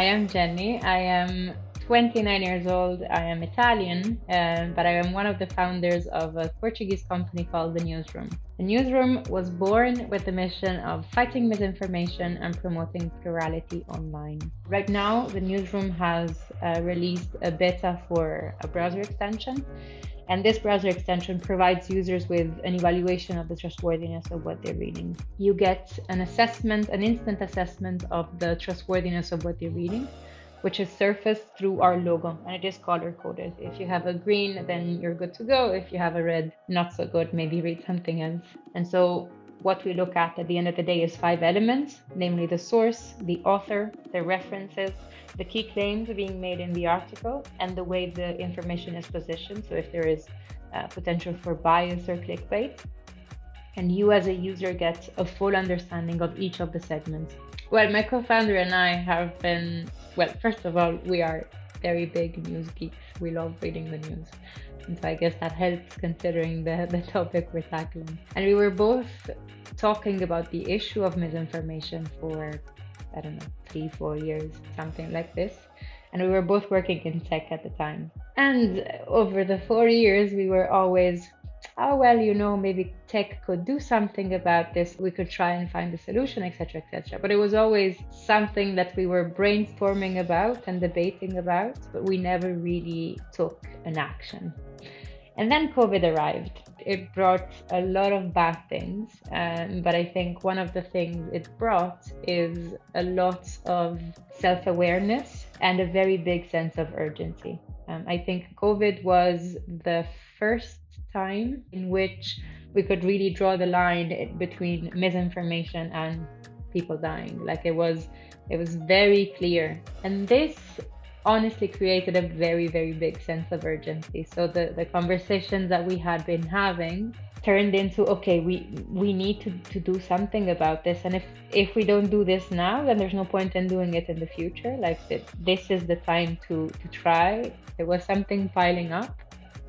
I am Jenny. I am 29 years old. I am Italian, but I am one of the founders of a Portuguese company called the Newsroom. The Newsroom was born with the mission of fighting misinformation and promoting plurality online. Right now, the Newsroom has released a beta for a browser extension. And this browser extension provides users with an evaluation of the trustworthiness of what they're reading. You get an assessment, an instant assessment of the trustworthiness of what you're reading, which is surfaced through our logo, and it is color coded. If you have a green, then you're good to go. If you have a red, not so good, maybe read something else. And so what we look at the end of the day is 5 elements, namely the source, the author, the references, the key claims being made in the article, and the way the information is positioned. So if there is potential for bias or clickbait. And you as a user get a full understanding of each of the segments. Well, my co-founder and I have been, well, first of all, we are very big news geeks. We love reading the news. And so I guess that helps considering the topic we're tackling. And we were both talking about the issue of misinformation for, I don't know, 3-4 years, something like this. And we were both working in tech at the time. And over the 4 years, we were always, oh, well, maybe tech could do something about this. We could try and find a solution, etc., etc. But it was always something that we were brainstorming about and debating about, but we never really took an action. And then COVID arrived. It brought a lot of bad things, but I think one of the things it brought is a lot of self-awareness and a very big sense of urgency. I think COVID was the first time in which we could really draw the line between misinformation and people dying. Like it was very clear. And this honestly created a very, very big sense of urgency. So the conversations that we had been having turned into, okay, we need to do something about this. And if we don't do this now, then there's no point in doing it in the future. Like this is the time to try. There was something piling up.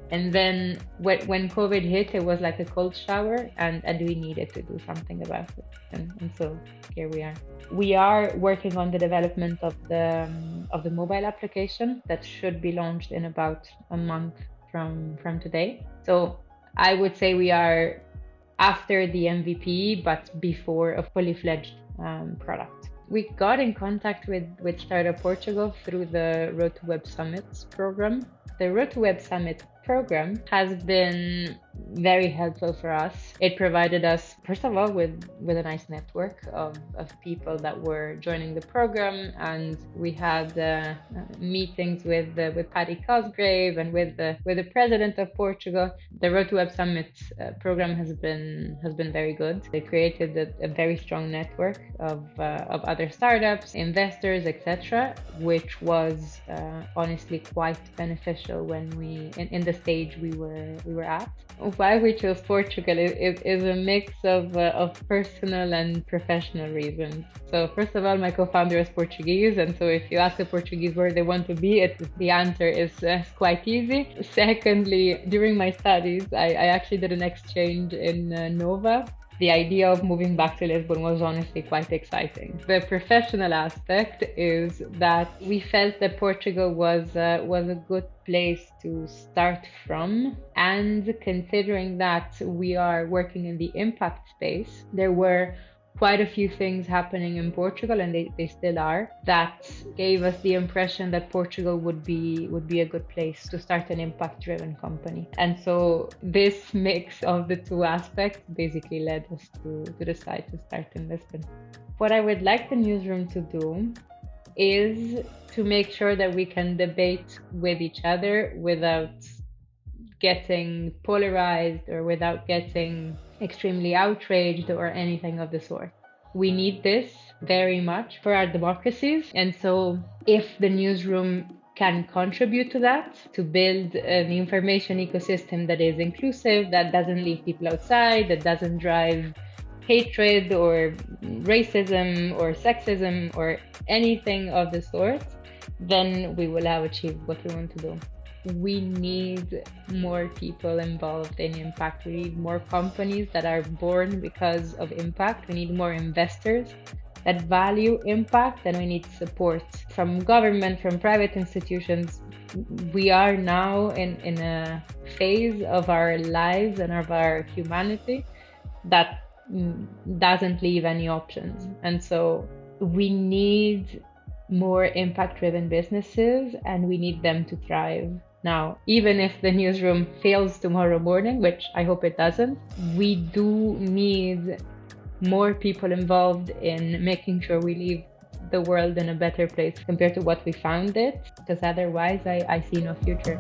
And then when COVID hit, it was like a cold shower, and we needed to do something about it. And so here we are. We are working on the development of the mobile application that should be launched in about a month from today. So I would say we are after the MVP, but before a fully fledged product. We got in contact with Startup Portugal through the Road to Web Summits program. The Road to Web Summit program has been very helpful for us. It provided us, first of all, with a nice network of people that were joining the program, and we had meetings with Paddy Cosgrave and with the president of Portugal. The Road to Web Summit program has been very good. They created a very strong network of other startups, investors, etc., which was honestly quite beneficial when we in the stage we were at. Why we chose Portugal is a mix of personal and professional reasons. So first of all, my co-founder is Portuguese, and so if you ask a Portuguese where they want to be, the answer is quite easy. Secondly, during my studies, I actually did an exchange in Nova. The idea of moving back to Lisbon was honestly quite exciting. The professional aspect is that we felt that Portugal was a good place to start from, and considering that we are working in the impact space, there were quite a few things happening in Portugal, and they still are, that gave us the impression that Portugal would be a good place to start an impact-driven company. And so this mix of the two aspects basically led us to decide to start in Lisbon. What I would like the Newsroom to do is to make sure that we can debate with each other without getting polarized or without getting extremely outraged or anything of the sort. We need this very much for our democracies. And so if the Newsroom can contribute to that, to build an information ecosystem that is inclusive, that doesn't leave people outside, that doesn't drive hatred or racism or sexism or anything of the sort, then we will have achieved what we want to do. We need more people involved in impact. We need more companies that are born because of impact. We need more investors that value impact, then we need support from government, from private institutions. We are now in a phase of our lives and of our humanity that doesn't leave any options. And so we need more impact-driven businesses, and we need them to thrive now. Even if the newsroom fails tomorrow morning, which I hope it doesn't, we do need more people involved in making sure we leave the world in a better place compared to what we found it, because otherwise I see no future.